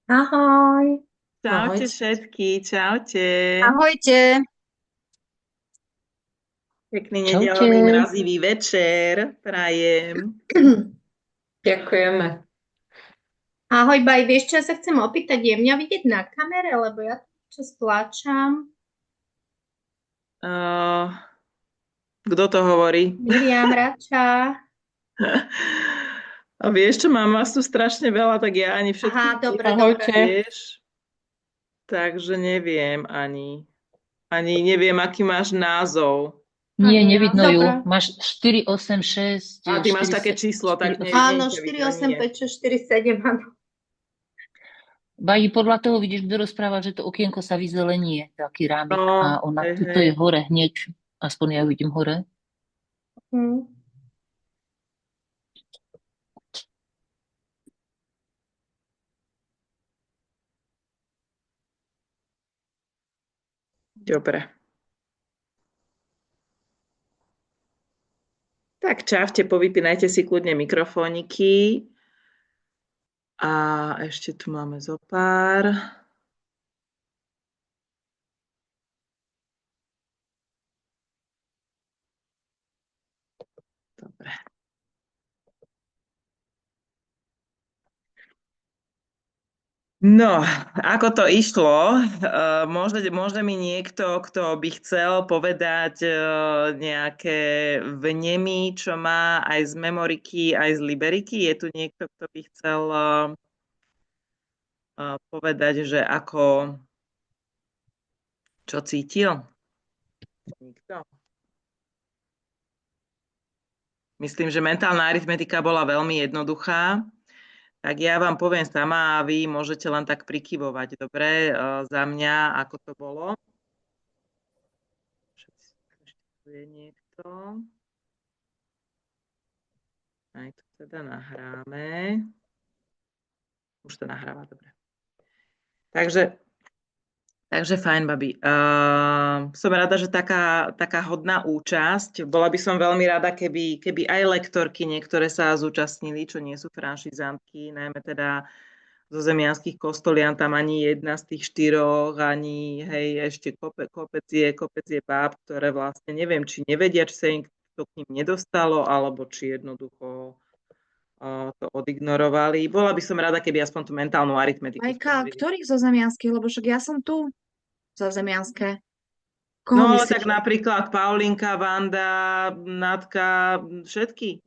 Ahoj. Čaute Ahojte. všetky, čaute. Ahojte. Pekný Čaute. nedeľový mrazivý večer prajem. Ďakujeme. Ahoj, Baj, vieš čo, ja sa chcem opýtať, je mňa vidieť na kamere, lebo ja tu stláčam. Uh, kto to hovorí? Miriam Rača. A vieš čo, mám vás tu strašne veľa, tak ja ani Aha, všetkých dobre, dobre. vieš, takže neviem ani. Ani neviem, aký máš názov. Nie, Ani ja. nevidno ju. Dobre. Máš 486, A ty máš také 4, číslo, tak nie, 4, nie Áno, ťa 4, vidno, 8, nie. 5, 6, 4, 7, áno. Bají, podľa toho vidíš, kto rozpráva, že to okienko sa vyzelenie, taký rámik. A No, ona, hej, tuto hej. je hore hneď, aspoň ja ju vidím hore. Hm. Dobre. Tak čavte, povypínajte si kľudne mikrofóniky. A ešte tu máme zo pár. Dobre. No, ako to išlo? Môže mi niekto, kto by chcel povedať nejaké vnemy, čo má aj z memoriky, aj z liberiky? Je tu niekto, kto by chcel povedať, že ako, čo cítil? Nikto? Myslím, že mentálna aritmetika bola veľmi jednoduchá. Tak ja vám poviem sama a vy môžete len tak prikyvovať, dobre, za mňa, ako to bolo. Ešte tu je niekto. Aj to teda nahráme. Už to nahráva, dobre. Takže fajn, babi. Som rada, že taká hodná účasť. Bola by som veľmi rada, keby aj lektorky niektoré sa zúčastnili, čo nie sú franšizantky, najmä teda zo zemianskych kostolian, tam ani jedna z tých štyroch, ani hej, ešte kopec je báb, ktoré vlastne neviem, či nevedia, či sa im to k ním nedostalo, alebo či jednoducho to odignorovali. Bola by som rada, keby aspoň tú mentálnu aritmetiku Majka, spravili. ktorých zo Zemianskych? Lebo však ja som tu za Zemianské. Koho No, myslíš? tak napríklad Paulinka, Vanda, Natka, všetky.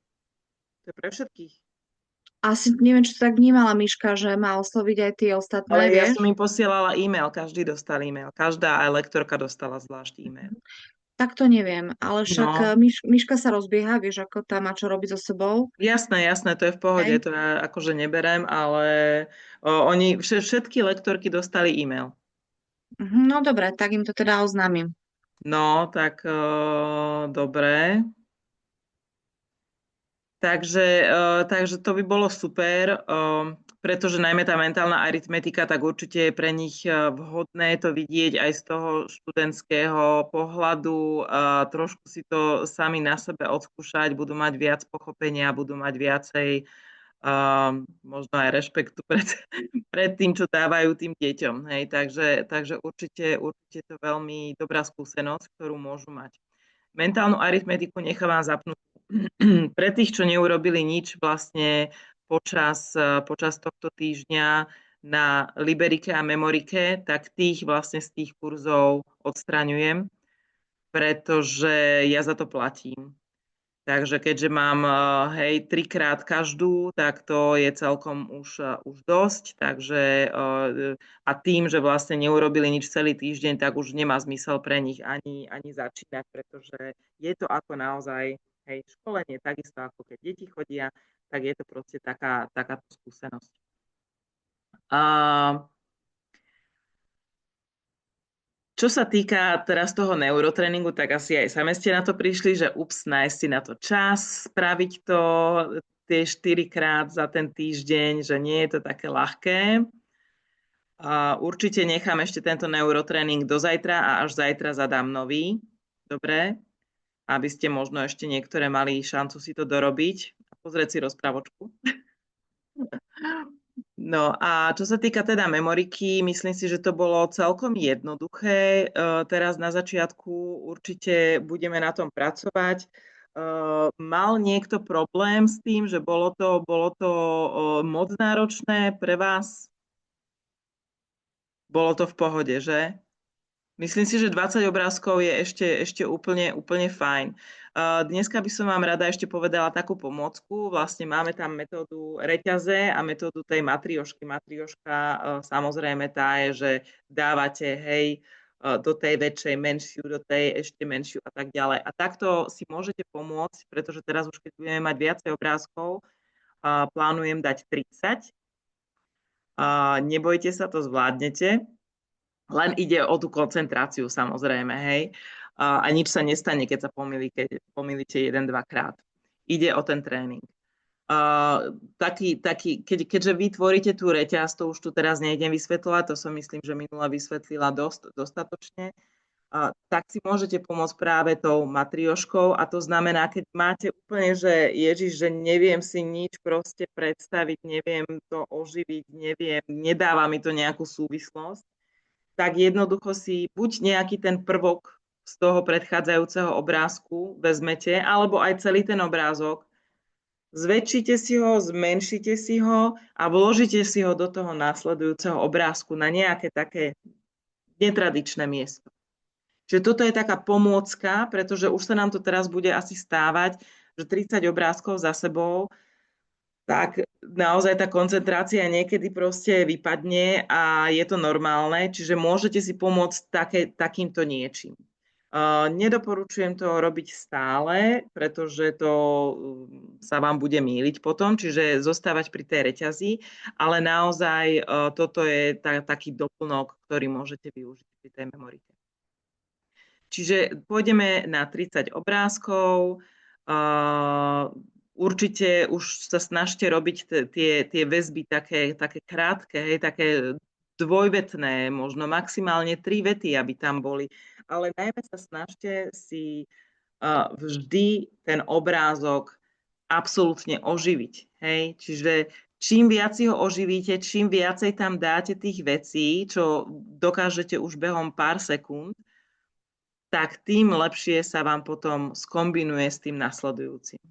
To je pre všetkých. Asi neviem, či to tak vnímala Miška, že má osloviť aj tie ostatné, Ale ja vieš? som im posielala e-mail, každý dostal e-mail. Každá aj lektorka dostala zvlášť e-mail. Tak to neviem, ale však No, Miška sa rozbieha, vieš, ako tá má čo robiť so sebou. jasné, to je v pohode, Hej. to ja akože neberem, ale všetky lektorky dostali e-mail. No dobre, tak im to teda oznámim. No, tak dobre. Takže to by bolo super, pretože najmä tá mentálna aritmetika, tak určite je pre nich vhodné to vidieť aj z toho študentského pohľadu, trošku si to sami na sebe odskúšať, budú mať viac pochopenia, budú mať viacej možno aj rešpektu pred tým, čo dávajú tým deťom. Hej. Takže určite to veľmi dobrá skúsenosť, ktorú môžu mať. Mentálnu aritmetiku nechávam zapnúť pre tých, čo neurobili nič vlastne počas tohto týždňa na Liberike a Memorike, tak tých vlastne z tých kurzov odstraňujem, pretože ja za to platím. Takže keďže mám, hej, trikrát každú, tak to je celkom už dosť. Takže a tým, že vlastne neurobili nič celý týždeň, tak už nemá zmysel pre nich ani začínať, pretože je to ako naozaj, hej, školenie, takisto ako keď deti chodia, tak je to proste takáto skúsenosť. A čo sa týka teraz toho neurotréningu, tak asi aj same ste na to prišli, že nájsť si na to čas, spraviť to tie 4-krát za ten týždeň, že nie je to také ľahké. A určite nechám ešte tento neurotréning do zajtra a až zajtra zadám nový. Dobre? Aby ste možno ešte niektoré mali šancu si to dorobiť a pozrieť si rozprávočku. No a čo sa týka teda memoriky, myslím si, že to bolo celkom jednoduché. Teraz na začiatku určite budeme na tom pracovať. Mal niekto problém s tým, že bolo to moc náročné pre vás? Bolo to v pohode, že? Myslím si, že 20 obrázkov je ešte úplne fajn. Dneska by som vám rada ešte povedala takú pomôcku. Vlastne máme tam metódu reťaze a metódu tej matriošky. Matrioška samozrejme tá je, že dávate do tej väčšej menšiu, do tej ešte menšiu a tak ďalej. A takto si môžete pomôcť, pretože teraz už keď budeme mať viacej obrázkov, plánujem dať 30. Nebojte sa, to zvládnete. Len ide o tú koncentráciu samozrejme, hej. A nič sa nestane, keď sa pomýlite 1-2 krát. Ide o ten tréning. Keďže vy tvoríte tú reťaz, to už tu teraz nejdem vysvetľovať, to som myslím, že minula vysvetlila dostatočne, tak si môžete pomôcť práve tou matrioškou a to znamená, keď máte úplne, že Ježiš, že neviem si nič proste predstaviť, neviem to oživiť, nedáva mi to nejakú súvislosť, tak jednoducho si buď nejaký ten prvok z toho predchádzajúceho obrázku vezmete, alebo aj celý ten obrázok, zväčšite si ho, zmenšite si ho a vložite si ho do toho následujúceho obrázku na nejaké také netradičné miesto. Čiže toto je taká pomôcka, pretože už sa nám to teraz bude asi stávať, že 30 obrázkov za sebou, tak naozaj tá koncentrácia niekedy proste vypadne a je to normálne, čiže môžete si pomôcť takýmto niečím. Nedoporučujem to robiť stále, pretože to sa vám bude mýliť potom, čiže zostávať pri tej reťazi, ale naozaj toto je taký doplnok, ktorý môžete využiť pri tej memorike. Čiže pôjdeme na 30 obrázkov. Určite už sa snažte robiť tie väzby také krátke, také dvojvetné, možno maximálne 3 vety, aby tam boli. Ale najmä sa snažte si vždy ten obrázok absolútne oživiť. Hej? Čiže čím viac si ho oživíte, čím viacej tam dáte tých vecí, čo dokážete už behom pár sekúnd, tak tým lepšie sa vám potom skombinuje s tým nasledujúcim.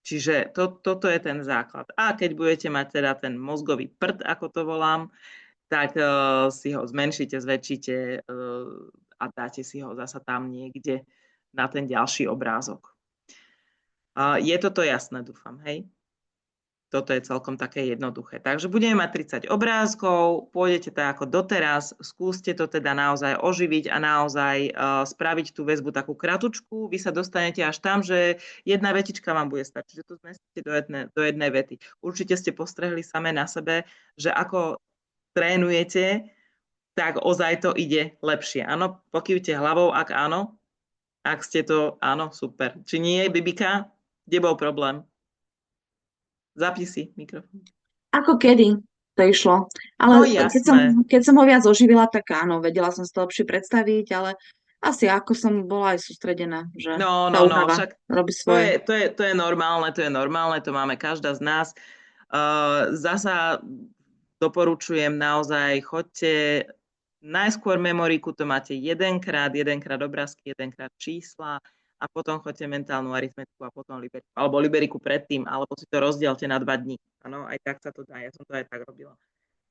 Čiže toto je ten základ. A keď budete mať teda ten mozgový prd, ako to volám, tak si ho zmenšite, zväčšite a dáte si ho zasa tam niekde na ten ďalší obrázok. Je toto jasné, dúfam, hej? Toto je celkom také jednoduché. Takže budeme mať 30 obrázkov, pôjdete tak ako doteraz, skúste to teda naozaj oživiť a naozaj spraviť tú väzbu takú kratučku. Vy sa dostanete až tam, že jedna vetička vám bude stačiť, že to zmestíte do jednej vety. Určite ste postrehli samé na sebe, že ako trénujete, tak ozaj to ide lepšie. Áno, pokývte hlavou, ak áno. Ak ste to, áno, super. Či nie, Bibika? Kde bol problém? Zapni si mikrofón. Ako kedy to išlo. No Ale jasné. keď som ho viac oživila, tak áno, vedela som si to lepšie predstaviť, ale asi ako som bola aj sústredená, že No, tá únava však robí svoje. to je normálne, to máme každá z nás. Zasa doporučujem naozaj, choďte najskôr memoriku, to máte jedenkrát obrázky, jedenkrát čísla a potom choďte mentálnu aritmetiku a potom liberiku, alebo liberiku predtým, alebo si to rozdielte na 2 dní. Áno, aj tak sa to dá, ja som to aj tak robila.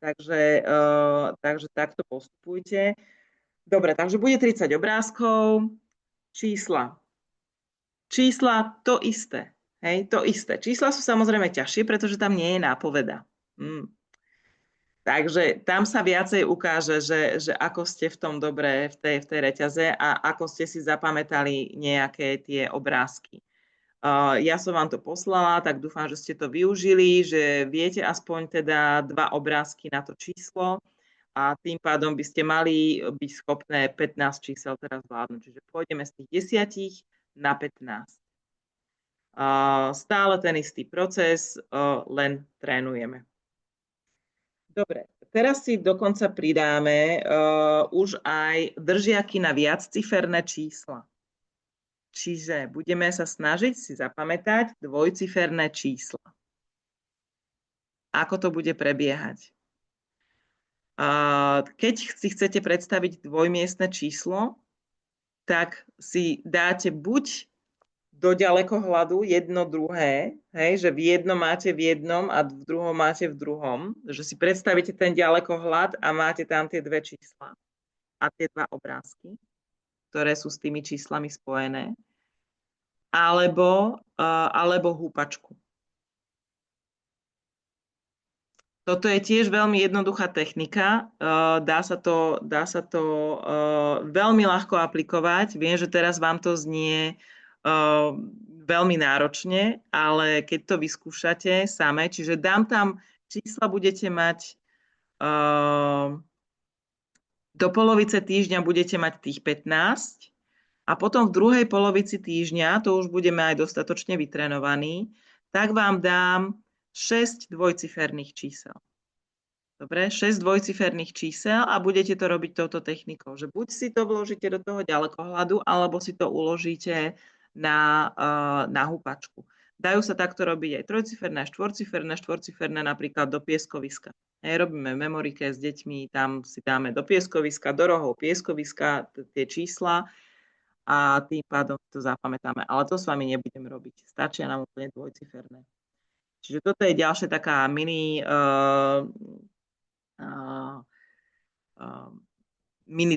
Takže takto postupujte. Dobre, takže bude 30 obrázkov, čísla. Čísla to isté. Hej, to isté. Čísla sú samozrejme ťažšie, pretože tam nie je nápoveda. Takže tam sa viacej ukáže, že ako ste v tom dobre v tej reťaze a ako ste si zapamätali nejaké tie obrázky. Ja som vám to poslala, tak dúfam, že ste to využili, že viete aspoň teda 2 obrázky na to číslo a tým pádom by ste mali byť schopné 15 čísel teraz zvládnuť. Čiže pôjdeme z tých 10 na 15. Stále ten istý proces, len trénujeme. Dobre, teraz si dokonca pridáme už aj držiaky na viacciferné čísla. Čiže budeme sa snažiť si zapamätať dvojciferné čísla. ako to bude prebiehať. Keď si chcete predstaviť dvojmiestne číslo, tak si dáte buď do ďalekohľadu jedno druhé, hej, že v jednom máte v jednom a v druhom máte v druhom, že si predstavíte ten ďalekohľad a máte tam tie dve čísla a tie dva obrázky, ktoré sú s tými číslami spojené, alebo húpačku. Toto je tiež veľmi jednoduchá technika, dá sa to veľmi ľahko aplikovať. Viem, že teraz vám to znie veľmi náročne, ale keď to vyskúšate same, čiže dám tam čísla, budete mať do polovice týždňa budete mať tých 15 a potom v druhej polovici týždňa, to už budeme aj dostatočne vytrenovaní, tak vám dám 6 dvojciferných čísel. Dobre, 6 dvojciferných čísel a budete to robiť touto technikou, že buď si to vložíte do toho ďalekohľadu, alebo si to uložíte na húpačku. Dajú sa takto robiť aj trojciferné, štvorciferné napríklad do pieskoviska. Robíme v memorike s deťmi, tam si dáme do pieskoviska, do rohov pieskoviska tie čísla a tým pádom to zapamätáme. Ale to s vami nebudem robiť. Stačia nám úplne dvojciferné. Čiže toto je ďalšia taká mini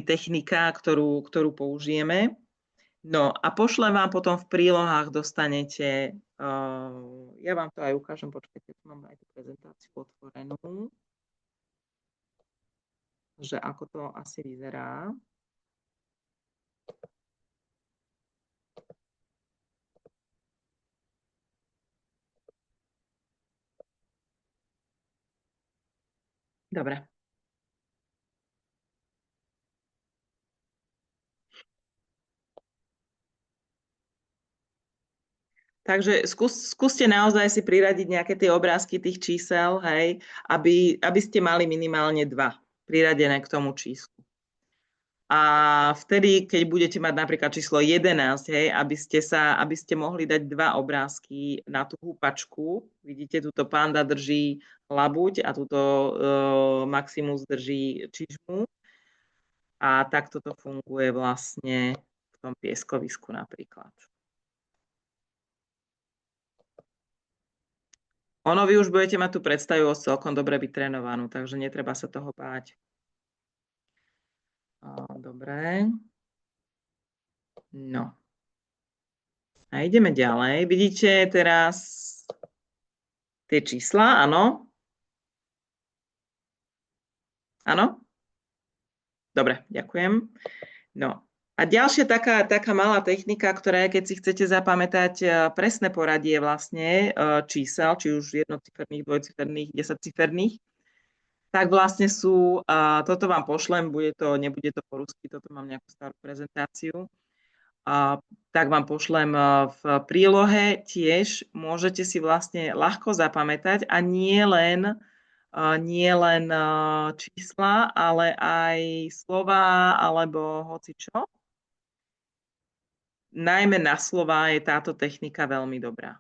technika, ktorú použijeme. No a pošlem vám potom v prílohách dostanete, ja vám to aj ukážem, počkajte, tu mám aj tú prezentáciu otvorenú, že ako to asi vyzerá. Dobre. Takže skúste naozaj si priradiť nejaké tie obrázky tých čísel, hej, aby ste mali minimálne 2 priradené k tomu číslu. A vtedy, keď budete mať napríklad číslo 11, hej, aby ste mohli dať 2 obrázky na tú húpačku. Vidíte, tuto panda drží labuť a tuto Maximus drží čižmu. A takto to funguje vlastne v tom pieskovisku napríklad. Vy už budete mať tú predstavivosť celkom dobre vytrenovanú, takže netreba sa toho báť. Dobre. No. A ideme ďalej. Vidíte teraz tie čísla, áno? Áno? Dobre, ďakujem. No. A ďalšia taká malá technika, ktorá je, keď si chcete zapamätať presné poradie vlastne čísel, či už jednociferných, dvojciferných, 10ciferných, tak vlastne sú, toto vám pošlem, nebude to po rusky, toto mám nejakú starú prezentáciu, tak vám pošlem v prílohe tiež, môžete si vlastne ľahko zapamätať a nie len čísla, ale aj slova alebo hocičo. Najmä na slová je táto technika veľmi dobrá.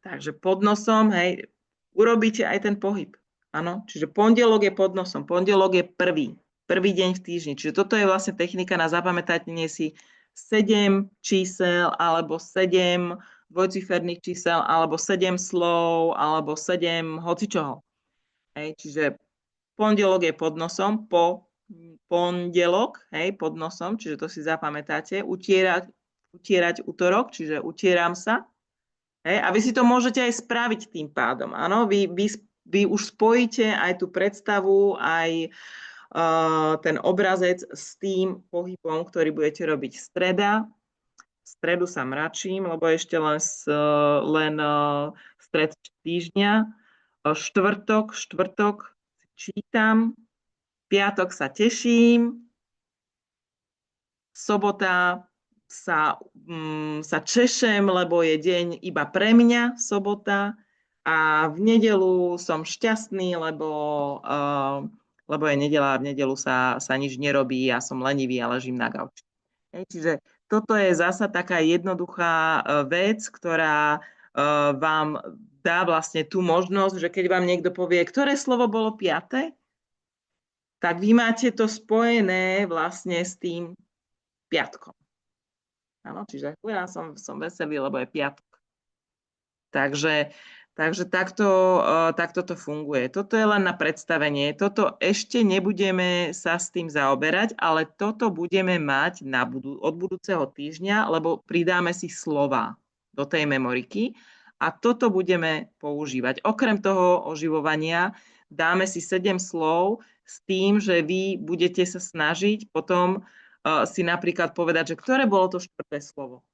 Takže pod nosom, hej, urobíte aj ten pohyb. Áno, čiže pondelok je pod nosom, pondelok je prvý deň v týždni. Čiže toto je vlastne technika na zapamätanie si 7 čísel, alebo 7 dvojciferných čísel, alebo 7 slov, alebo 7 hocičoho. Hej, čiže pondelok je pod nosom, pondelok, hej, pod nosom, čiže to si zapamätáte, utierať útorok, čiže utieram sa. Hej, a vy si to môžete aj spraviť tým pádom. Áno, vy už spojíte aj tú predstavu, aj ten obrazec s tým pohybom, ktorý budete robiť streda. V stredu sa mračím, lebo ešte len stred týždňa. Štvrtok čítam. Piatok sa teším. Sobota sa češem, lebo je deň iba pre mňa, sobota. A v nedeľu som šťastný, lebo je nedeľa a v nedeľu sa nič nerobí, ja som lenivý a ležím na gauči. Čiže toto je zasa taká jednoduchá vec, ktorá vám dá vlastne tú možnosť, že keď vám niekto povie, ktoré slovo bolo 5., tak vy máte to spojené vlastne s tým piatkom. Áno, čiže ja som veselý, lebo je piatok. Takže takto to funguje. Toto je len na predstavenie. Toto ešte nebudeme sa s tým zaoberať, ale toto budeme mať od budúceho týždňa, lebo pridáme si slova do tej memoriky a toto budeme používať. Okrem toho oživovania dáme si 7 slov s tým, že vy budete sa snažiť potom si napríklad povedať, že ktoré bolo to 4. slovo.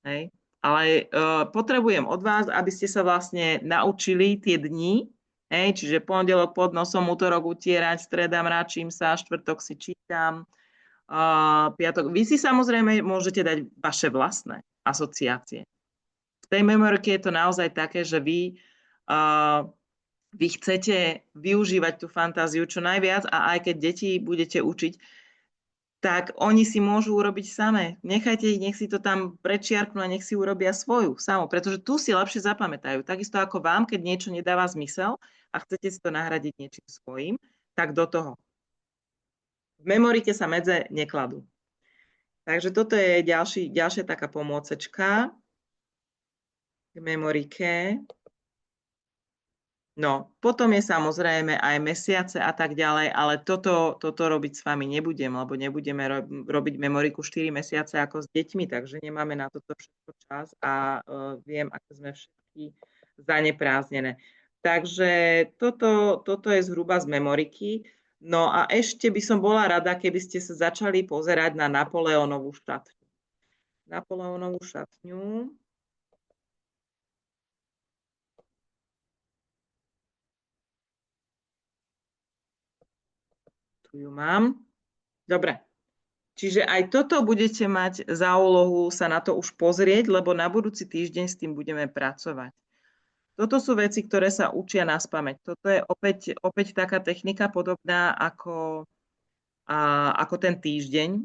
Hej? Ale potrebujem od vás, aby ste sa vlastne naučili tie dni, čiže pondelok pod nosom, útorok utierať, streda mračím sa, štvrtok si čítam, piatok. Vy si samozrejme môžete dať vaše vlastné asociácie. V tej memorike je to naozaj také, že vy chcete využívať tú fantáziu čo najviac a aj keď deti budete učiť, tak oni si môžu urobiť samé. Nechajte ich, nech si to tam prečiarknú a nech si urobia svoju samú, pretože tu si lepšie zapamätajú. Takisto ako vám, keď niečo nedáva zmysel a chcete si to nahradiť niečím svojím, tak do toho. V memorike sa medze nekladú. Takže toto je ďalšia taká pomôcečka k memorike. No, potom je samozrejme aj mesiace a tak ďalej, ale toto robiť s vami nebudem, lebo nebudeme robiť memoriku 4 mesiace ako s deťmi, takže nemáme na toto všetko čas a viem, ako sme všetky zaneprázdnené. Takže toto je zhruba z memoriky. No a ešte by som bola rada, keby ste sa začali pozerať na Napoleónovú šatňu. Napoleónovú šatňu. Tu ju mám. Dobre. Čiže aj toto budete mať za úlohu sa na to už pozrieť, lebo na budúci týždeň s tým budeme pracovať. Toto sú veci, ktoré sa učia naspamäť. Toto je opäť taká technika podobná ako ten týždeň.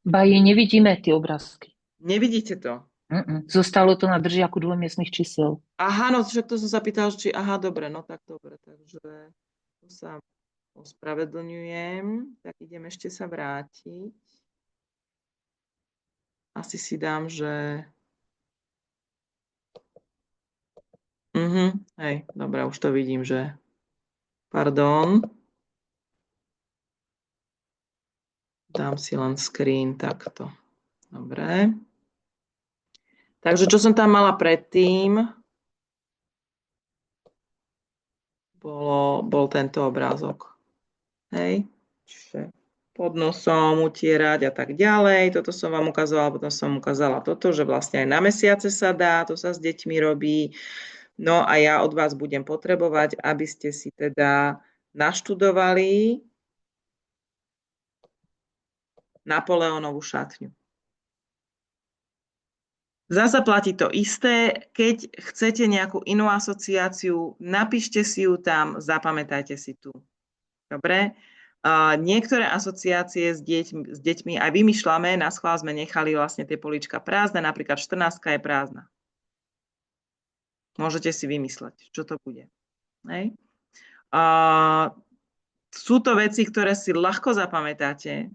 Baji, nevidíme tie obrázky. Nevidíte to? Zostalo to na držiaku dvojmiestnych čísel. Aha, no však to som sa pýtala, či dobre, no tak dobre, takže tu sa ospravedlňujem, tak idem ešte sa vrátiť. Asi si dám, že... Hej, dobre, už to vidím, že... Pardon. Dám si len screen takto. Dobre. Takže čo som tam mala predtým, bol tento obrázok. Hej, čiže pod nosom utierať a tak ďalej. Toto som vám ukazovala, potom som ukázala toto, že vlastne aj na mesiace sa dá, to sa s deťmi robí. No a ja od vás budem potrebovať, aby ste si teda naštudovali Napoleónovú šatňu. Zasa platí to isté, keď chcete nejakú inú asociáciu, napíšte si ju tam, zapamätajte si tu. Dobre? Niektoré asociácie s deťmi aj vymýšľame, na schvál sme nechali vlastne tie políčka prázdne, napríklad 14 je prázdna. Môžete si vymysleť, čo to bude. Hej? Sú to veci, ktoré si ľahko zapamätáte.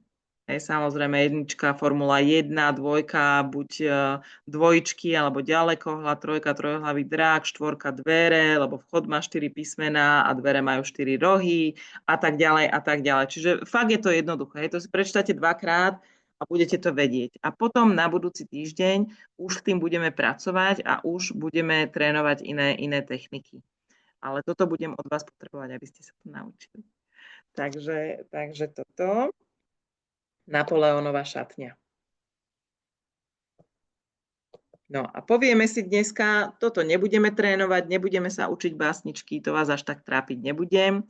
Hej, samozrejme, jednička, Formula 1, dvojka, buď dvojičky, alebo ďalekohľad, trojka, trojhlavý drak, štvorka, dvere, lebo vchod má 4 písmená a dvere majú 4 rohy a tak ďalej a tak ďalej. Čiže fakt je to jednoduché. Hej, to si prečítate 2-krát a budete to vedieť. A potom na budúci týždeň už s tým budeme pracovať a už budeme trénovať iné techniky. Ale toto budem od vás potrebovať, aby ste sa to naučili. Takže toto. Napoleónova šatňa. No a povieme si dneska, toto nebudeme trénovať, nebudeme sa učiť básničky, to vás až tak trápiť nebudem,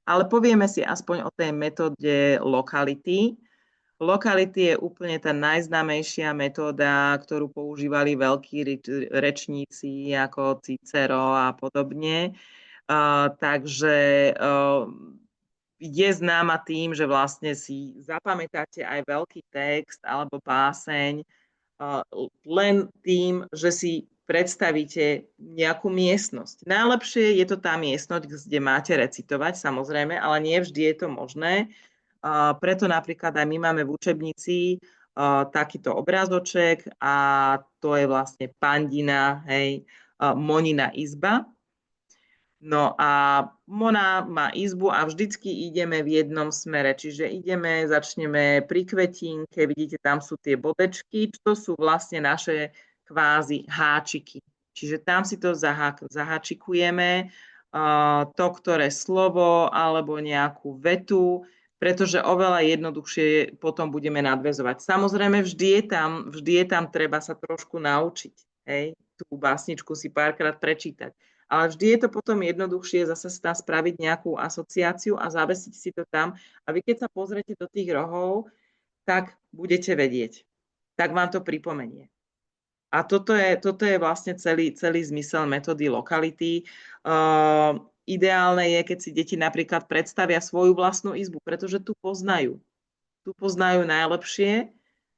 ale povieme si aspoň o tej metóde lokality. Lokality je úplne tá najznámejšia metóda, ktorú používali veľkí rečníci ako Cicero a podobne. Takže je známa tým, že vlastne si zapamätáte aj veľký text alebo báseň len tým, že si predstavíte nejakú miestnosť. Najlepšie je to tá miestnosť, kde máte recitovať, samozrejme, ale nie vždy je to možné. Preto napríklad aj my máme v učebnici takýto obrázoček a to je vlastne Pandina, hej, Monina izba. No a Mona má izbu a vždycky ideme v jednom smere, čiže začneme pri kvetínke, vidíte, tam sú tie bodečky, to sú vlastne naše kvázi háčiky. Čiže tam si to zaháčikujeme, to, ktoré slovo alebo nejakú vetu, pretože oveľa jednoduchšie potom budeme nadväzovať. Samozrejme, vždy je tam treba sa trošku naučiť, hej, tú básničku si párkrát prečítať. Ale vždy je to potom jednoduchšie zase tam spraviť nejakú asociáciu a zavesiť si to tam. A vy keď sa pozriete do tých rohov, tak budete vedieť. Tak vám to pripomenie. A toto je vlastne celý zmysel metódy lokality. Ideálne je, keď si deti napríklad predstavia svoju vlastnú izbu, pretože tu poznajú. Tu poznajú najlepšie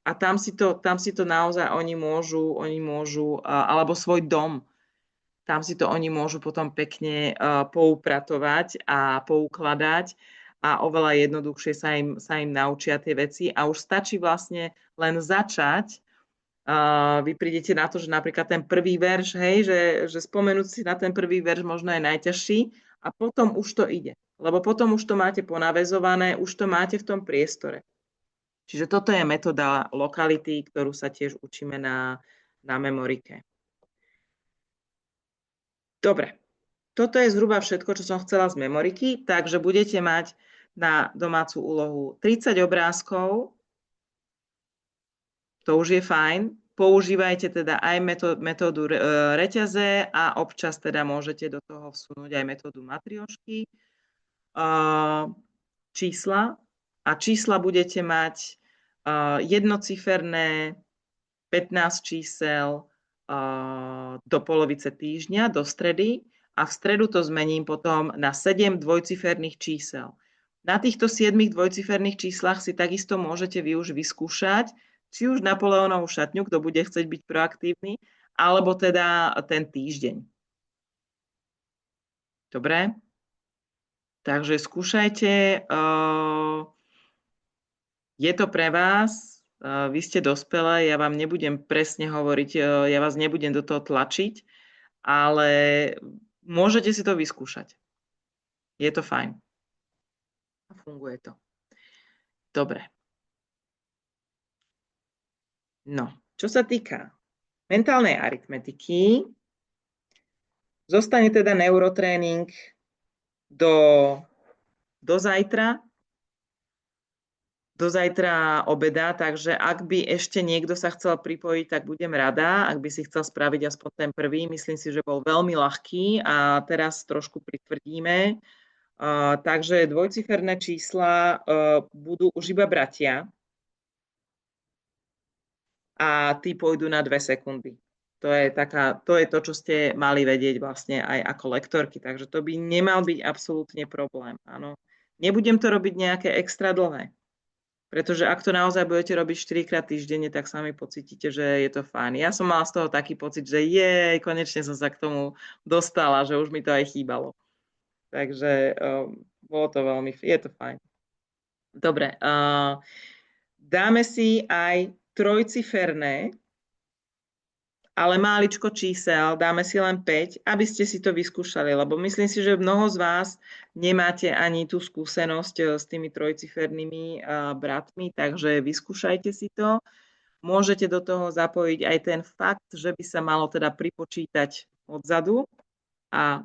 a tam si to naozaj oni môžu alebo svoj dom. Tam si to oni môžu potom pekne poupratovať a poukladať a oveľa jednoduchšie sa im naučia tie veci a už stačí vlastne len začať. Vy prídete na to, že napríklad ten prvý verš, hej, že spomenúť si na ten prvý verš možno je najťažší a potom už to ide. Lebo potom už to máte ponaväzované, už to máte v tom priestore. Čiže toto je metóda lokality, ktorú sa tiež učíme na memorike. Dobre, toto je zhruba všetko, čo som chcela z memoriky, takže budete mať na domácu úlohu 30 obrázkov, to už je fajn. Používajte teda aj metódu reťaze a občas teda môžete do toho vsunúť aj metódu matriošky. Čísla a čísla budete mať jednociferné, 15 čísel, do polovice týždňa, do stredy a v stredu to zmením potom na 7 dvojciferných čísel. Na týchto 7 dvojciferných číslach si takisto môžete vy už vyskúšať, či už Napoleónovú šatňu, kto bude chcieť byť proaktívny, alebo teda ten týždeň. Dobre? Takže skúšajte. Je to pre vás. Vy ste dospelé, ja vám nebudem presne hovoriť, ja vás nebudem do toho tlačiť, ale môžete si to vyskúšať. Je to fajn. A funguje to. Dobre. No, čo sa týka mentálnej aritmetiky, zostane teda neurotréning do zajtra, obeda, takže ak by ešte niekto sa chcel pripojiť, tak budem rada, ak by si chcel spraviť aspoň ten prvý, myslím si, že bol veľmi ľahký a teraz trošku pritvrdíme. Takže dvojciferné čísla budú už iba bratia a tí pôjdu na 2 sekundy. To je to, čo ste mali vedieť vlastne aj ako lektorky, takže to by nemal byť absolútne problém. Áno. Nebudem to robiť nejaké extra dlhé. Pretože ak to naozaj budete robiť 4-krát týždenne, tak sami pocítite, že je to fajn. Ja som mala z toho taký pocit, že konečne som sa k tomu dostala, že už mi to aj chýbalo. Takže bolo to je to fajn. Dobre, dáme si aj trojciferné, ale máličko čísel, dáme si len 5, aby ste si to vyskúšali, lebo myslím si, že mnoho z vás nemáte ani tú skúsenosť s tými trojcifernými bratmi, takže vyskúšajte si to. Môžete do toho zapojiť aj ten fakt, že by sa malo teda pripočítať odzadu a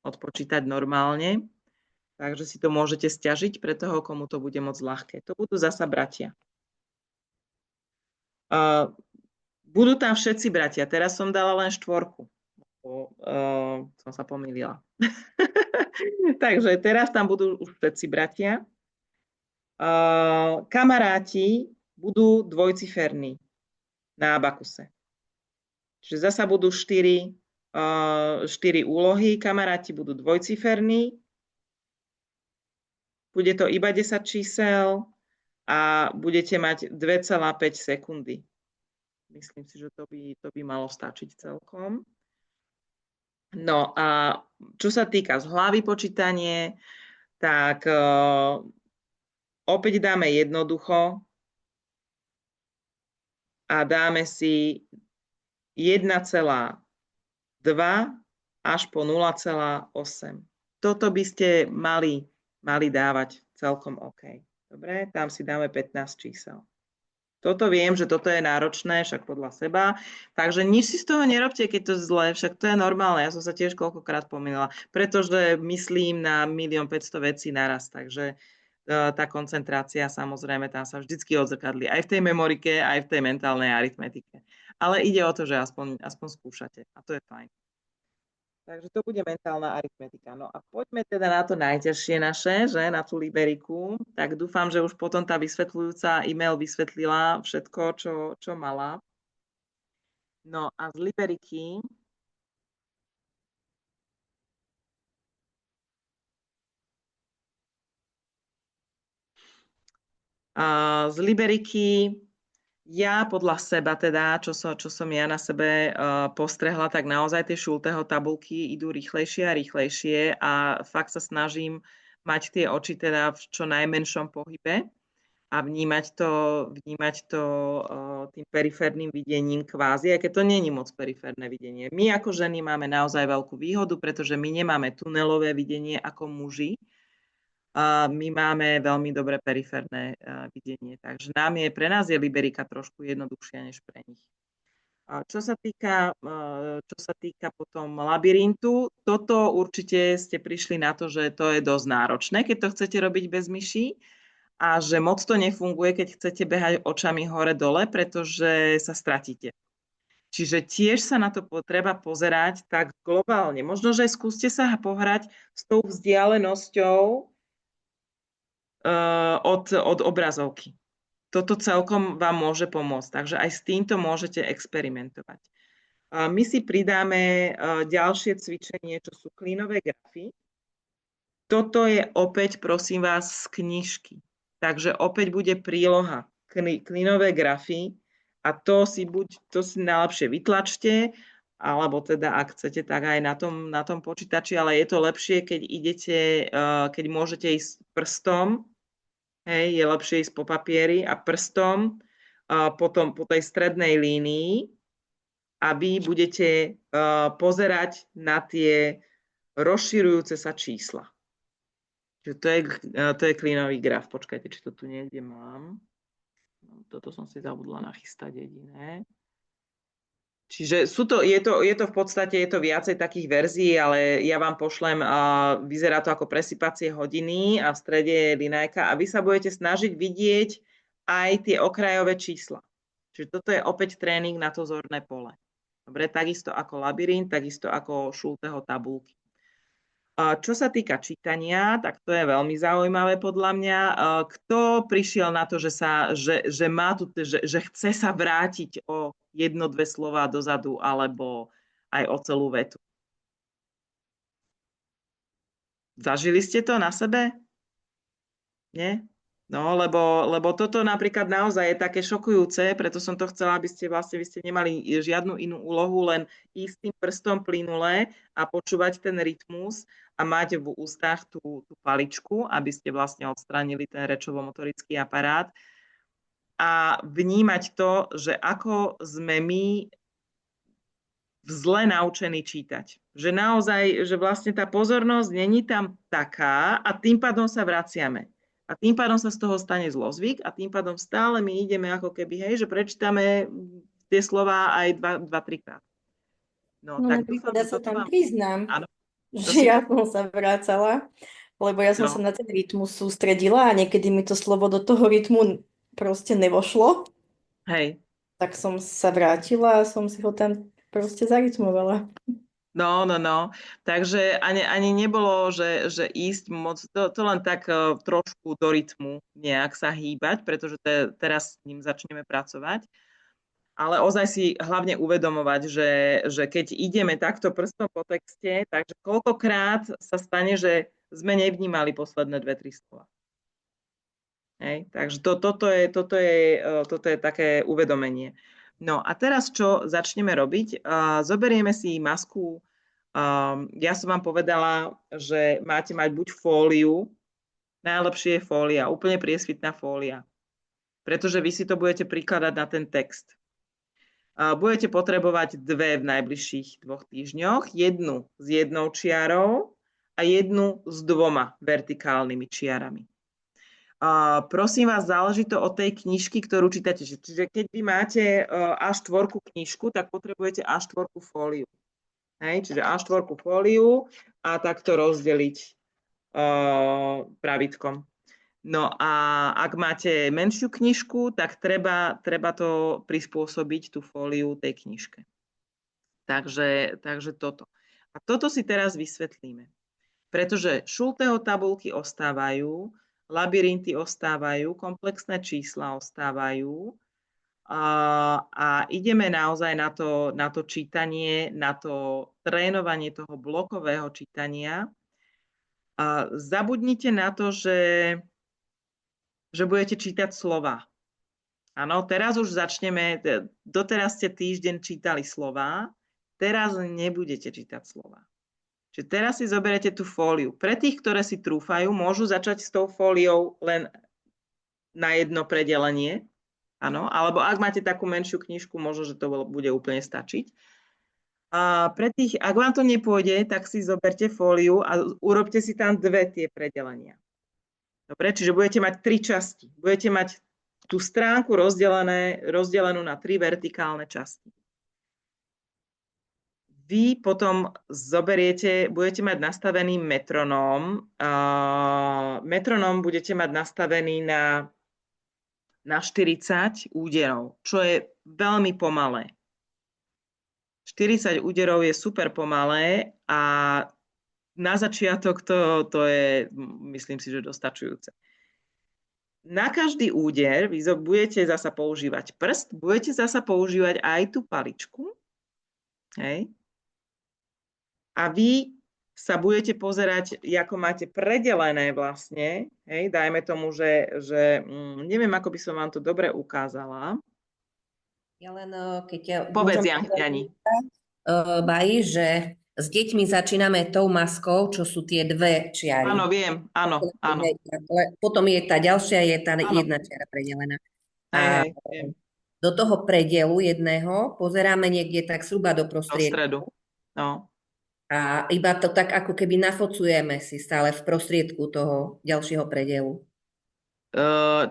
odpočítať normálne. Takže si to môžete sťažiť pre toho, komu to bude moc ľahké. To budú zasa bratia. Budú tam všetci bratia. Teraz som dala len 4. Som sa pomýlila. Takže teraz tam budú už všetci bratia. Kamaráti budú dvojciferní na abakuse. Čiže zasa budú 4 úlohy. Kamaráti budú dvojciferní. Bude to iba 10 čísel a budete mať 2,5 sekundy. Myslím si, že to by malo stačiť celkom. No a čo sa týka z hlavy počítanie, tak opäť dáme jednoducho a dáme si 1,2 až po 0,8. Toto by ste mali dávať celkom OK. Dobre, tam si dáme 15 čísel. Toto viem, že toto je náročné, však podľa seba. Takže nič si z toho nerobte, keď to je zlé, však to je normálne. Ja som sa tiež koľkokrát pomýlila, pretože myslím na 1 500 000 vecí naraz. Takže tá koncentrácia, samozrejme, tam sa vždycky odzrkadlí. Aj v tej memorike, aj v tej mentálnej aritmetike. Ale ide o to, že aspoň skúšate. A to je fajn. Takže to bude mentálna aritmetika. No a poďme teda na to najťažšie naše, že na tú liberiku. Tak dúfam, že už potom tá vysvetľujúca e-mail vysvetlila všetko, čo mala. No a z liberiky ja podľa seba teda, čo som ja na sebe postrehla, tak naozaj tie Schulteho tabulky idú rýchlejšie a rýchlejšie a fakt sa snažím mať tie oči teda v čo najmenšom pohybe a vnímať to tým periférnym videním kvázi, aj keď to nie je moc periférne videnie. My ako ženy máme naozaj veľkú výhodu, pretože my nemáme tunelové videnie ako muži, my máme veľmi dobré periférne videnie, takže pre nás je liberika trošku jednoduchšia než pre nich. Čo sa týka potom labyrintu, toto určite ste prišli na to, že to je dosť náročné, keď to chcete robiť bez myší a že moc to nefunguje, keď chcete behať očami hore-dole, pretože sa stratíte. Čiže tiež sa na to treba pozerať tak globálne. Možno, že skúste sa pohrať s tou vzdialenosťou od obrazovky. Toto celkom vám môže pomôcť, takže aj s týmto môžete experimentovať. My si pridáme ďalšie cvičenie, čo sú klínové grafy. Toto je opäť, prosím vás, z knižky. Takže opäť bude príloha klínové grafy a to si najlepšie vytlačte, alebo teda ak chcete, tak aj na tom počítači, ale je to lepšie, keď môžete ísť prstom. Hej, je lepšie ísť po papieri a prstom potom po tej strednej línii a vy budete pozerať na tie rozširujúce sa čísla. Čiže to je klínový graf. Počkajte, či to tu niekde mám. Toto som si zabudla nachystať jediné. Čiže je to v podstate viacej takých verzií, ale ja vám pošlem, vyzerá to ako presypacie hodiny a v strede je linajka a vy sa budete snažiť vidieť aj tie okrajové čísla. Čiže toto je opäť tréning na to zorné pole. Dobre, takisto ako labyrint, takisto ako Schulteho tabulky. Čo sa týka čítania, tak to je veľmi zaujímavé podľa mňa. Kto prišiel na to, že chce sa vrátiť o 1-2 slová dozadu alebo aj o celú vetu? Zažili ste to na sebe? Nie? No, lebo toto napríklad naozaj je také šokujúce, preto som to chcela, aby ste vy ste nemali žiadnu inú úlohu, len ísť tým prstom plynule a počúvať ten rytmus a mať v ústach tú paličku, aby ste vlastne odstránili ten rečovo-motorický aparát a vnímať to, že ako sme my zle naučení čítať. Že naozaj, že vlastne tá pozornosť není tam taká a tým pádom sa vraciame. A tým pádom sa z toho stane zlozvyk a tým pádom stále my ideme ako keby, hej, že prečítame tie slová aj 2-3 krát. No tak napríklad ja sa tam priznám, že ja som sa vracala, lebo ja som sa na ten rytmus sústredila a niekedy mi to slovo do toho rytmu proste nevošlo. Hej. Tak som sa vrátila a som si ho tam proste zarytmovala. No. Takže ani nebolo, že ísť moc, to len tak trošku do rytmu nejak sa hýbať, pretože teraz s ním začneme pracovať. Ale ozaj si hlavne uvedomovať, že keď ideme takto prstom po texte, takže koľkokrát sa stane, že sme nevnímali posledné 2-3 slova. Hej, takže toto je také uvedomenie. No a teraz, čo začneme robiť? Zoberieme si masku. Ja som vám povedala, že máte mať buď fóliu, najlepšie je fólia, úplne priesvitná fólia, pretože vy si to budete prikladať na ten text. Budete potrebovať dve v najbližších 2 týždňoch, jednu s jednou čiarou a jednu s 2 vertikálnymi čiarami. Prosím vás, záleží to od tej knižky, ktorú čítate. Čiže keď vy máte A4 knižku, tak potrebujete A4 fóliu. Hej? Čiže A4 fóliu a takto rozdeliť pravítkom. No a ak máte menšiu knižku, tak treba to prispôsobiť, tú fóliu tej knižke. Takže toto. A toto si teraz vysvetlíme. Pretože Schulteho tabulky ostávajú, labyrinty ostávajú, komplexné čísla ostávajú a ideme naozaj na to čítanie, na to trénovanie toho blokového čítania. Zabudnite na to, že budete čítať slova. Áno, teraz už začneme, doteraz ste týždeň čítali slova, teraz nebudete čítať slova. Čiže teraz si zoberete tú fóliu. Pre tých, ktoré si trúfajú, môžu začať s tou fóliou len na jedno predelenie. Áno, alebo ak máte takú menšiu knižku, možno, že to bude úplne stačiť. A pre tých, ak vám to nepôjde, tak si zoberte fóliu a urobte si tam 2 tie predelenia. Dobre, čiže budete mať 3 časti. Budete mať tú stránku rozdelenú na 3 vertikálne časti. Vy potom budete mať nastavený metronóm. Metronóm budete mať nastavený na 40 úderov, čo je veľmi pomalé. 40 úderov je super pomalé a na začiatok to je, myslím si, že dostačujúce. Na každý úder vy budete zasa používať prst, budete zasa používať aj tú paličku. Hej. A vy sa budete pozerať, ako máte predelené vlastne. Hej. Dajme tomu, že neviem, ako by som vám to dobre ukázala. Ja len, keď povedz, Jani. Baji, že s deťmi začíname tou maskou, čo sú tie 2 čiary. Áno, viem, áno. Potom je tá ďalšia, je tá jedna čiara predelená. A do toho predelu jedného pozeráme niekde tak zhruba do prostriedku. Do stredu, no. A iba to tak ako keby nafocujeme si stále v prostriedku toho ďalšieho predelu.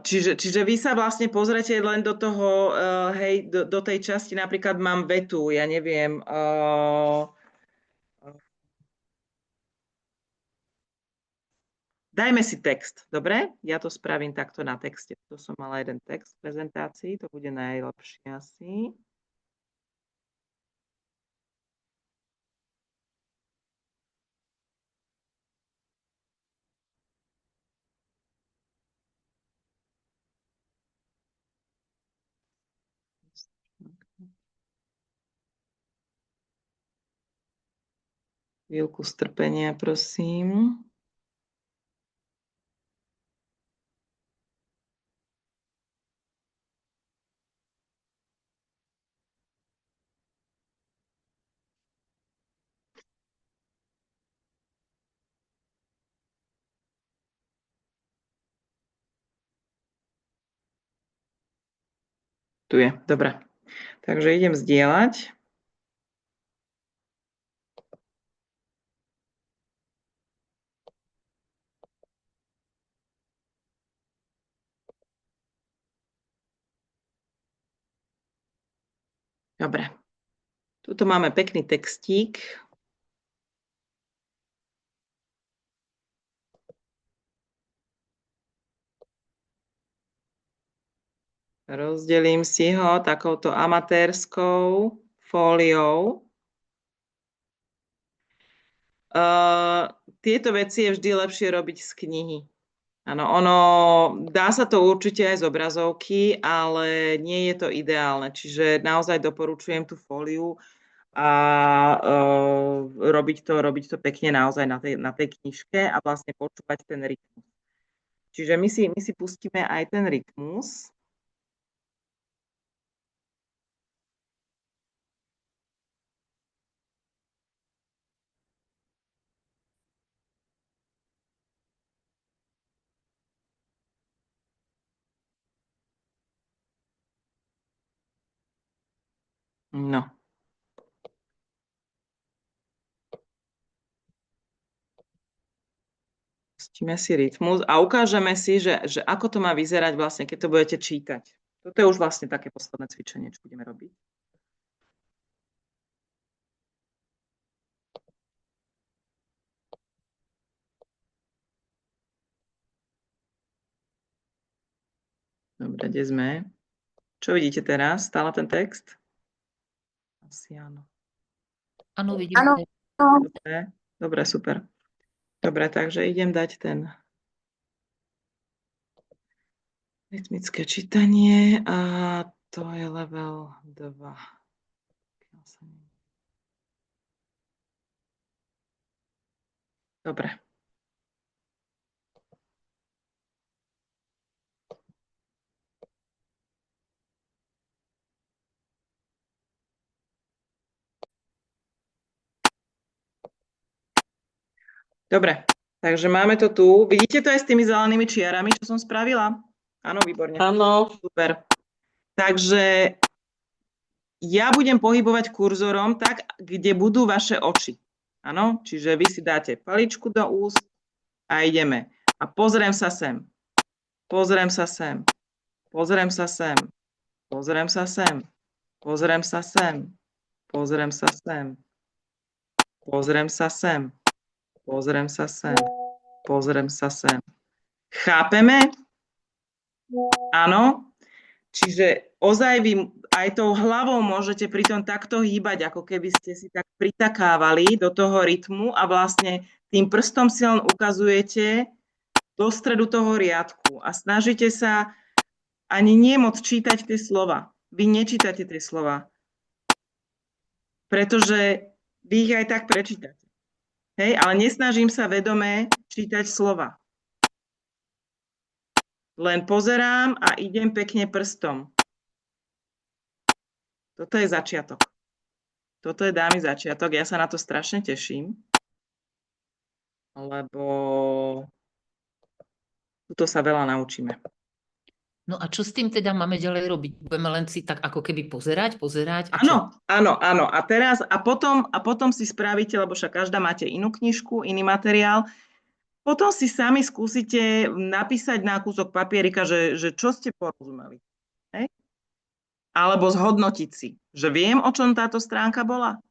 Čiže vy sa vlastne pozrete len do toho, hej, do tej časti, napríklad mám vetu, ja neviem, dajme si text, dobre? Ja to spravím takto na texte. To som mala jeden text v prezentácii, to bude najlepšie asi. Chvíľku strpenia, prosím. Tu je, dobre. Takže idem zdieľať. Dobre. Tuto máme pekný textík. Rozdelím si ho takouto amatérskou fóliou. Tieto veci je vždy lepšie robiť z knihy. Áno, dá sa to určite aj z obrazovky, ale nie je to ideálne. Čiže naozaj doporučujem tú fóliu a robiť to pekne naozaj na tej knižke a vlastne počúvať ten rytmus. Čiže my si pustíme aj ten rytmus. No. Pustíme si rytmus a ukážeme si, že ako to má vyzerať vlastne, keď to budete čítať. Toto je už vlastne také posledné cvičenie, čo budeme robiť. Dobre, kde sme? Čo vidíte teraz? Stále ten text? Asi áno. Áno, vidím. Dobre, super. Dobre, takže idem dať ten rytmické čítanie a to je level 2. Dobre. Dobre, takže máme to tu. Vidíte to aj s tými zelenými čiarami, čo som spravila? Áno, výborne. Áno. Super. Takže ja budem pohybovať kurzorom tak, kde budú vaše oči. Áno, čiže vy si dáte paličku do úst a ideme. A pozriem sa sem. Pozriem sa sem. Pozriem sa sem. Pozriem sa sem. Pozriem sa sem. Pozriem sa sem. Pozriem sa sem. Pozriem sa sem. Pozriem sa sem. Chápeme? Áno? Čiže ozaj vy aj tou hlavou môžete pritom takto hýbať, ako keby ste si tak pritakávali do toho rytmu a vlastne tým prstom si len ukazujete do stredu toho riadku a snažíte sa ani nie moc čítať tie slova. Vy nečítate tie slova, pretože vy ich aj tak prečítate. Hej, ale nesnažím sa vedome čítať slova. Len pozerám a idem pekne prstom. Toto je začiatok. Toto je, dámy, začiatok. Ja sa na to strašne teším, lebo tuto sa veľa naučíme. No a čo s tým teda máme ďalej robiť? Budeme len si tak ako keby pozerať? Áno. A teraz, a potom si spravíte, lebo však každá máte inú knižku, iný materiál, potom si sami skúsite napísať na kúsok papierika, že čo ste porozumeli. Hej? Alebo zhodnotiť si, že viem, o čom táto stránka bola.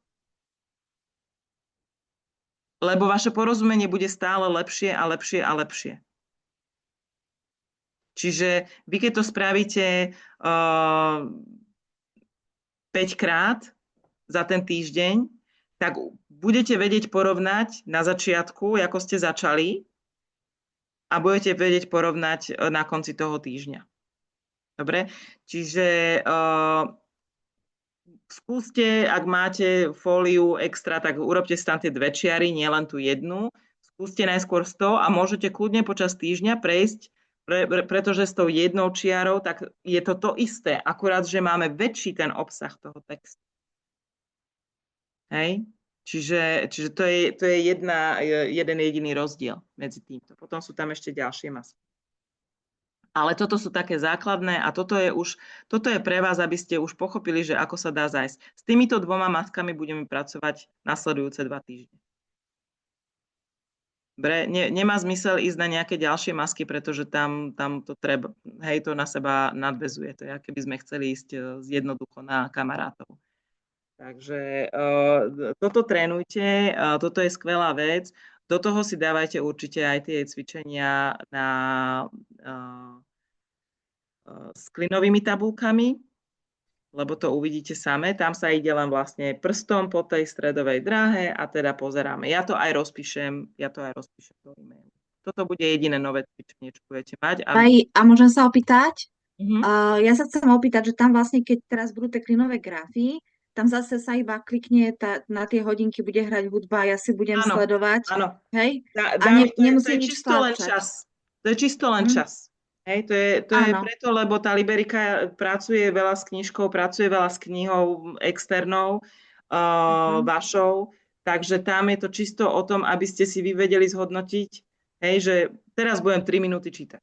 Lebo vaše porozumenie bude stále lepšie a lepšie a lepšie. Čiže vy, keď to spravíte 5 krát za ten týždeň, tak budete vedieť porovnať na začiatku, ako ste začali, a budete vedieť porovnať na konci toho týždňa. Dobre? Čiže skúste, ak máte fóliu extra, tak urobte si tam tie 2 čiary, nie len tú jednu. Skúste najskôr 100 a môžete kľudne počas týždňa prejsť, pretože s tou jednou čiarou, tak je to isté, akurát, že máme väčší ten obsah toho textu. Hej? Čiže to je jeden jediný rozdiel medzi týmto. Potom sú tam ešte ďalšie masky. Ale toto sú také základné a toto je pre vás, aby ste už pochopili, že ako sa dá zájsť. S týmito 2 maskami budeme pracovať nasledujúce 2 týždne. Dobre, nemá zmysel ísť na nejaké ďalšie masky, pretože tam to treba, hej, to na seba nadväzuje. To je, ako keby sme chceli ísť jednoducho na kamarátov. Takže toto trénujte, toto je skvelá vec. Do toho si dávajte určite aj tie cvičenia s klinovými tabulkami, lebo to uvidíte same. Tam sa ide len vlastne prstom po tej stredovej dráhe a teda pozeráme. Ja to aj rozpíšem do e-mailu. Toto bude jediné nové cvičenie, čo budete mať. A môžem sa opýtať? Ja sa chcem opýtať, že tam vlastne, keď teraz budú tie klinové grafy, tam zase sa iba klikne na tie hodinky, bude hrať hudba a ja si budem sledovať. Áno. Hej? Nemusím nič stlačať. To je čisto len čas. Hej, to je preto, lebo tá Liberika pracuje veľa s knižkou, pracuje veľa s knihou externou, vašou, takže tam je to čisto o tom, aby ste si vy vedeli zhodnotiť, hej, že teraz budem 3 minúty čítať.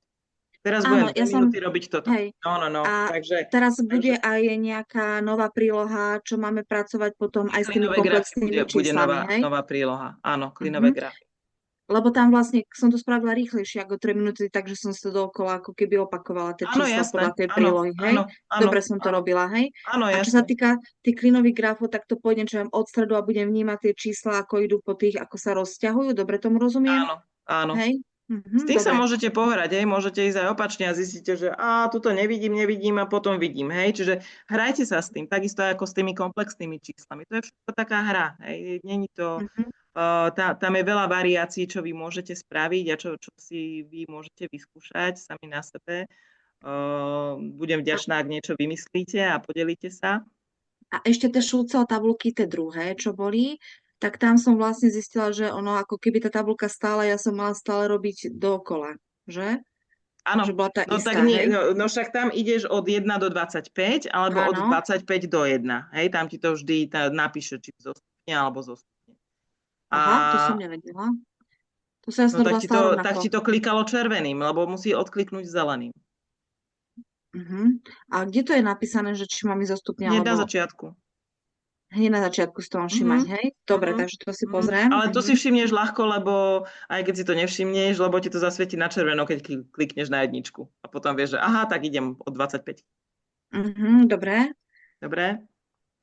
Teraz Áno, budem 2 ja som, minúty robiť toto. hej, No. a Takže teraz bude aj nejaká nová príloha, čo máme pracovať potom aj s tými klinové grafy komplexnými bude číslami, hej? nová príloha. Áno, klinové grafy. Lebo tam vlastne som to spravila rýchlejšie ako 3 minúty, takže som sa dookola ako keby opakovala tie Áno, čísla jasné. podľa tej Áno, prílohy, hej? áno, Dobre som to robila, hej? áno, A čo sa jasné. týka tých klinových grafov, tak to pôjdem čo viem od stredu a budem vnímať tie čísla, ako idú po tých, ako sa rozťahujú. Dobre tomu rozumiem? Áno. Hej? S tým sa dobre. môžete pohrať, hej, môžete ísť aj opačne a zistíte, že tuto nevidím a potom vidím, hej, čiže hrajte sa s tým, takisto ako s tými komplexnými číslami. To je všetko taká hra, hej, není to, tam je veľa variácií, čo vy môžete spraviť a čo si vy môžete vyskúšať sami na sebe. Budem vďačná, ak niečo vymyslíte a podelíte sa. A ešte tie šulcové tabulky, tie druhé, čo boli, tak tam som vlastne zistila, že ono, ako keby tá tabuľka stála, ja som mala stále robiť dookola, že? Áno, Že bola tá no istá, tak nie, hej? no však tam ideš od 1 do 25, alebo od Áno. 25 do 1, hej, tam ti to vždy napíše, či zostupne alebo zostupne. Aha, to som nevedela. To sa jasno robila stále rovnako. Tak ti to klikalo červeným, lebo musí odkliknúť zeleným. A kde to je napísané, že či mám ísť zostupne, Hneď na alebo začiatku. hneď na začiatku si to mám všimať, hej? Dobre, takže to si pozriem. Ale to si všimneš ľahko, lebo aj keď si to nevšimneš, lebo ti to zasvieti na červeno, keď klikneš na jedničku. A potom vieš, že aha, tak idem od 25. Dobre. Dobre?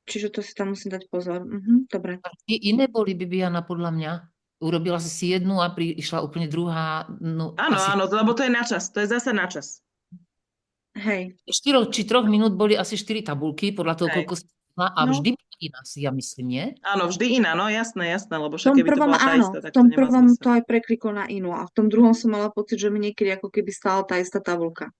Čiže to si tam musím dať pozor. Dobre. Iné boli, Bibiana, podľa mňa. Urobila si jednu a išla úplne druhá. No, áno, lebo to je na čas. To je zase na čas. Hej. 4 či 3 minút boli asi 4 tabulky, podľa toho, koľko si a vždy iná si, ja myslím, nie? Áno, vždy iná, no jasné, lebo V tom však keby to prvom bola tá áno, istá, tak v tom to nemá prvom zmysel. to aj prekliklo na inú a v tom druhom som mala pocit, že mi niekedy ako keby stála tá istá tabuľka.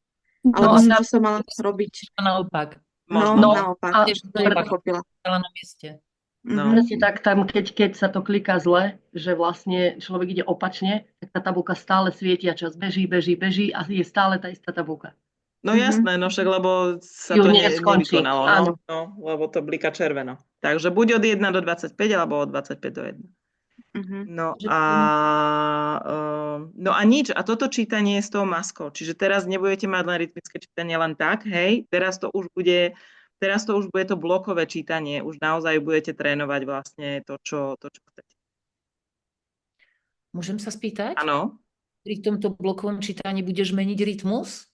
Alebo že som mala robiť naopak. Naopak. A Tiež to nepochopila. Na mieste. Presne tak, tam keď sa to kliká zle, že vlastne človek ide opačne, tak tá tabuľka stále svieti a čas beží a je stále tá istá tabuľka. No jasné, no však, lebo sa to nevykonalo, lebo to blika červeno. Takže buď od 1 do 25, alebo od 25 do 1. No a nič. A toto čítanie je s tou maskou. Čiže teraz nebudete mať len rytmické čítanie len tak, hej. Teraz to už bude to blokové čítanie. Už naozaj budete trénovať vlastne to, čo chcete. Môžem sa spýtať? Áno. Pri tomto blokovom čítaní budeš meniť rytmus?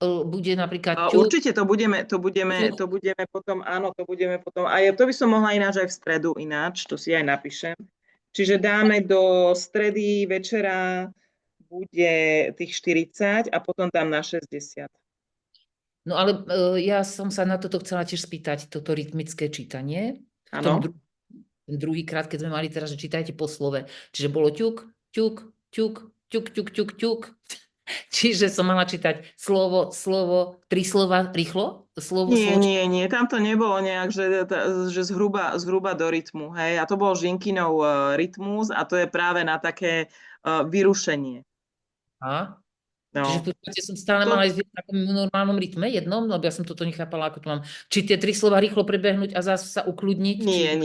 Bude napríklad určite to budeme potom, áno, to budeme potom, a to by som mohla ináč aj v stredu ináč, to si aj napíšem. Čiže dáme do stredy večera bude tých 40 a potom tam na 60. No ale ja som sa na toto chcela tiež spýtať, toto rytmické čítanie. Áno. Druhýkrát, keď sme mali teraz, že čítajte po slove. Čiže bolo ťuk, ťuk, ťuk, ťuk, ťuk, ťuk, ťuk. Čiže som mala čítať slovo, 3 slova rýchlo? Nie, tam to nebolo nejak, že zhruba do rytmu, hej, a to bol Žinkinov rytmus a to je práve na také vyrušenie. Čiže v podstate som stále mala ísť v takom normálnom rytme jednom, lebo ja som toto nechápala, ako to mám. Či tie 3 slova rýchlo prebehnúť a zase sa ukludniť? Nie,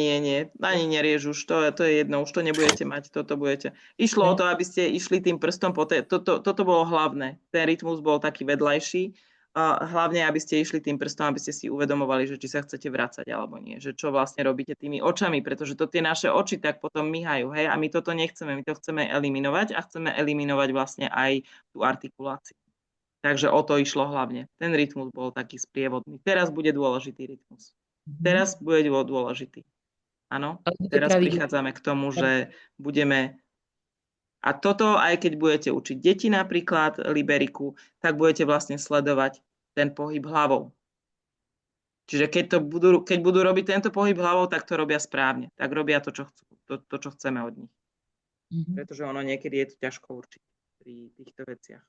ani nerieš už, to je jedno, už to nebudete mať, toto budete. Išlo o to, aby ste išli tým prstom toto bolo hlavné, ten rytmus bol taký vedľajší, hlavne, aby ste išli tým prstom, aby ste si uvedomovali, že či sa chcete vracať alebo nie, že čo vlastne robíte tými očami, pretože to tie naše oči tak potom myhajú, hej, a my toto nechceme, my to chceme eliminovať a chceme eliminovať vlastne aj tú artikuláciu. Takže o to išlo hlavne. Ten rytmus bol taký sprievodný. Teraz bude dôležitý rytmus. Teraz bude dôležitý. Áno, teraz prichádzame k tomu, že budeme. A toto, aj keď budete učiť deti napríklad liberiku, tak budete vlastne sledovať ten pohyb hlavou. Čiže keď budú robiť tento pohyb hlavou, tak to robia správne. Tak robia to, čo chcú, to čo chceme od nich. Pretože ono niekedy je to ťažko určiť pri týchto veciach.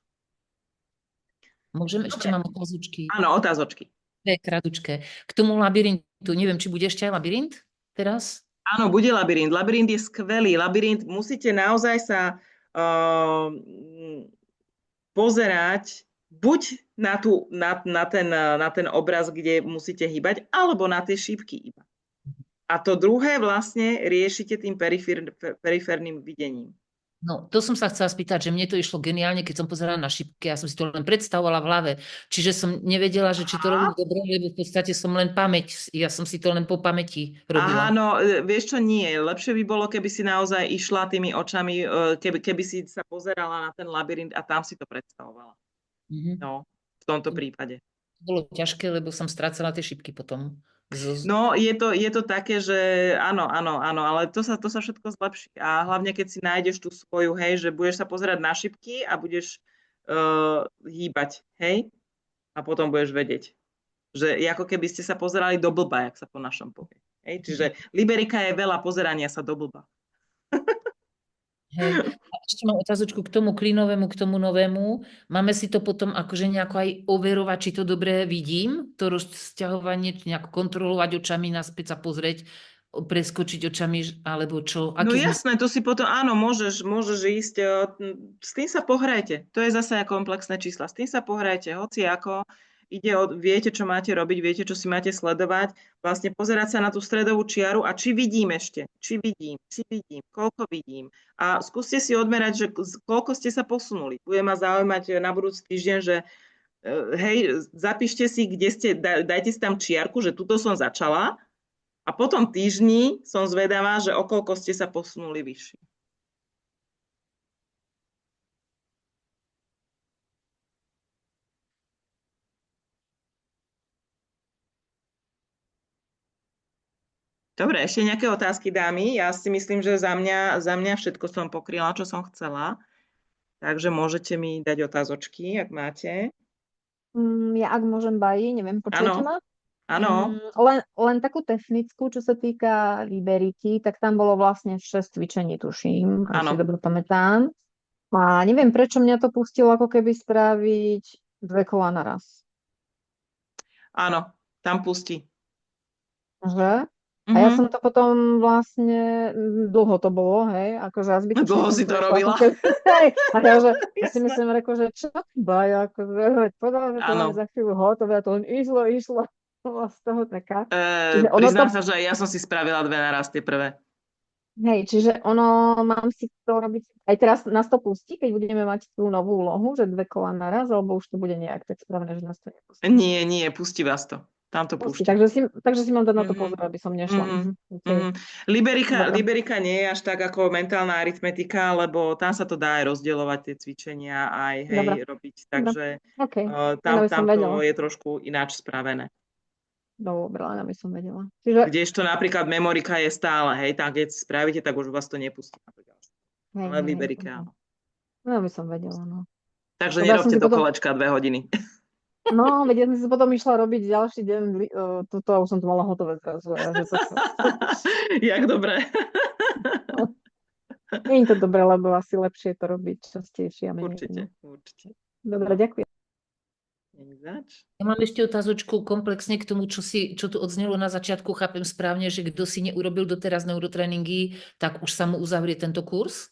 Môžem ešte, mám otázočky. Áno, otázočky. Kratučké. K tomu labyrintu, neviem, či bude ešte aj labyrint teraz? Áno, bude labyrint. Labyrint je skvelý. Labyrint musíte naozaj sa pozerať buď na ten obraz, kde musíte hýbať, alebo na tie šípky iba. A to druhé vlastne riešite tým periférnym videním. No, to som sa chcela spýtať, že mne to išlo geniálne, keď som pozerala na šipky, ja som si to len predstavovala v hlave, čiže som nevedela, že či to robím dobre, lebo v podstate som len pamäť, ja som si to len po pamäti robila. Aha, no vieš čo, nie. Lepšie by bolo, keby si naozaj išla tými očami, keby si sa pozerala na ten labyrint a tam si to predstavovala. No, v tomto prípade. Bolo ťažké, lebo som strácala tie šipky potom. No, je to také, že áno, ale to sa všetko zlepší. A hlavne, keď si nájdeš tú svoju, hej, že budeš sa pozerať na šipky a budeš hýbať, hej, a potom budeš vedieť. Že ako keby ste sa pozerali do blba, jak sa po našom povie. Hej, čiže Liberika je veľa pozerania sa do blba. Hej. A ešte mám otázočku k tomu klinovému, k tomu novému. Máme si to potom akože nejako aj overovať, či to dobre vidím, to rozťahovanie, nejako kontrolovať očami, naspäť sa pozrieť, preskočiť očami, alebo čo? No jasné, to si potom, áno, môžeš ísť, s tým sa pohrajte. To je zase komplexné čísla. S tým sa pohrajte, hoci ako. Viete, čo máte robiť, viete, čo si máte sledovať, vlastne pozerať sa na tú stredovú čiaru a či vidím, koľko vidím. A skúste si odmerať, že koľko ste sa posunuli. Bude ma zaujímať na budúci týždeň, že hej, zapíšte si, kde ste, dajte si tam čiarku, že tuto som začala a potom týždni som zvedavá, že o koľko ste sa posunuli vyššie. Dobre, ešte nejaké otázky, dámy? Ja si myslím, že za mňa všetko som pokryla, čo som chcela. Takže môžete mi dať otázočky, ak máte. Ja ak môžem, Baji, neviem, počujete ma? Áno. Len takú technickú, čo sa týka Liberiky, tak tam bolo vlastne 6 cvičení, tuším, ak si dobre pamätám. A neviem, prečo mňa to pustilo ako keby spraviť 2 kola naraz. Áno, tam pustí. Že? A ja som to potom vlastne, dlho to bolo, hej, akože zbytočne. Dlho si to robila. A ja si myslím, že čo Baja, akože povedala, že to máme za chvíľu hotové a to len išlo, z toho taká. Priznám sa, že ja som si spravila 2 naraz, tie prvé. Hej, čiže mám si to robiť, aj teraz nás to pustí, keď budeme mať tú novú úlohu, že 2 kola naraz, alebo už to bude nejak tak správne, že nás to nepustí. Nie, pustí vás to. Tam to púšťa. Takže si mám dať na to pozor, aby som nešla. Liberika nie je až tak ako mentálna aritmetika, lebo tam sa to dá aj rozdielovať tie cvičenia, aj robiť. Takže tam to je trošku ináč spravené. Dobre, len aby som vedela. Kdežto napríklad memorika je stále, hej, tam keď spravíte, tak už vás to nepustí. Ale Liberika áno. No, aby som vedela, no. Takže nerobte do kolečka 2 hodiny. No, veď ja som si potom išla robiť ďalší deň, toto už som to mala hotové zrazu. Jak dobre. Nie je to dobré, lebo asi lepšie to robiť častejšie. Určite. Dobre, ďakujem. Ja mám ešte otázočku komplexne k tomu, čo tu odznelo na začiatku. Chápem správne, že kto si neurobil doteraz neurotréningy, tak už sa mu uzavrie tento kurz?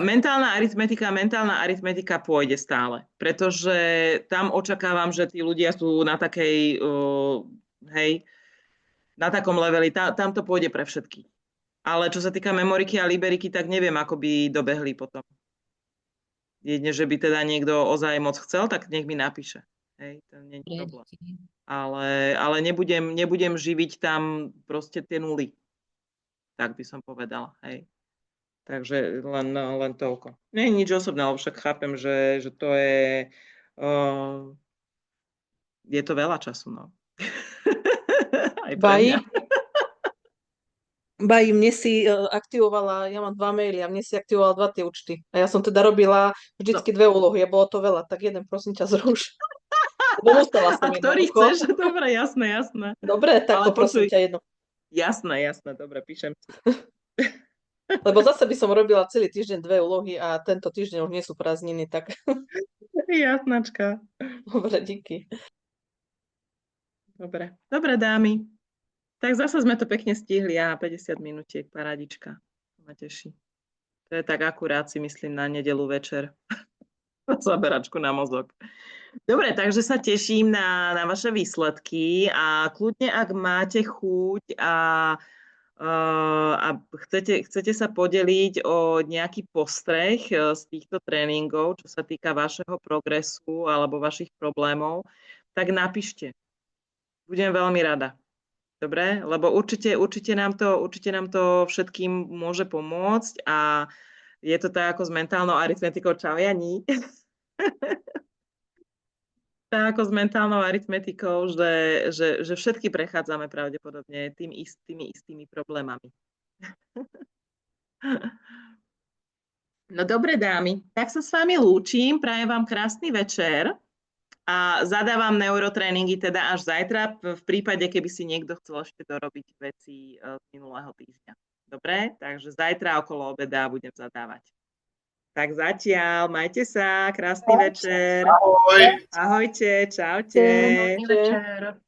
Mentálna aritmetika pôjde stále, pretože tam očakávam, že tí ľudia sú na takej, na takom leveli, tam to pôjde pre všetkých. Ale čo sa týka memoriky a liberiky, tak neviem, ako by dobehli potom. Jedne, že by teda niekto ozaj moc chcel, tak nech mi napíše. Hej, to nie je problém. Ale nebudem živiť tam proste tie nuly. Tak by som povedala, hej. Takže len toľko. Nie je nič osobné, ale však chápem, že to je to veľa času, no. Aj pre mňa. Baji, mne si aktivovala, ja mám 2 maily a mne si aktivovala 2 tie účty. A ja som teda robila vždycky 2 úlohy a bolo to veľa, tak jeden prosím ťa zruš. A ktorý chceš? Dobre, jasné. Dobre, tak to prosím ťa jedno. Jasné, dobre, píšem si. Lebo zase by som robila celý týždeň 2 úlohy a tento týždeň už nie sú prázdniny, tak... Jasnačka. Dobre, díky. Dobre, dámy. Tak zase sme to pekne stihli, 50 minútiek, paradička. Ma teší. To je tak akurát, si myslím, na nedeľu večer. Zaberačku na mozog. Dobre, takže sa teším na vaše výsledky a kľudne, ak máte chuť a a chcete sa podeliť o nejaký postreh z týchto tréningov, čo sa týka vašeho progresu alebo vašich problémov, tak napíšte. Budem veľmi rada. Dobre? Lebo určite nám to všetkým môže pomôcť a je to tak ako s mentálnou aritmetikou. Čau, Jani. Tak ako s mentálnou aritmetikou, že všetky prechádzame pravdepodobne tými istými problémami. No dobre, dámy, tak sa s vami lúčim, prajem vám krásny večer a zadávam neurotréningy teda až zajtra, v prípade, keby si niekto chcel ešte dorobiť veci z minulého týždňa. Dobre, takže zajtra okolo obeda budem zadávať. Tak zatiaľ, majte sa, krásny večer. Ahoj. Ahojte, čaute. Večer.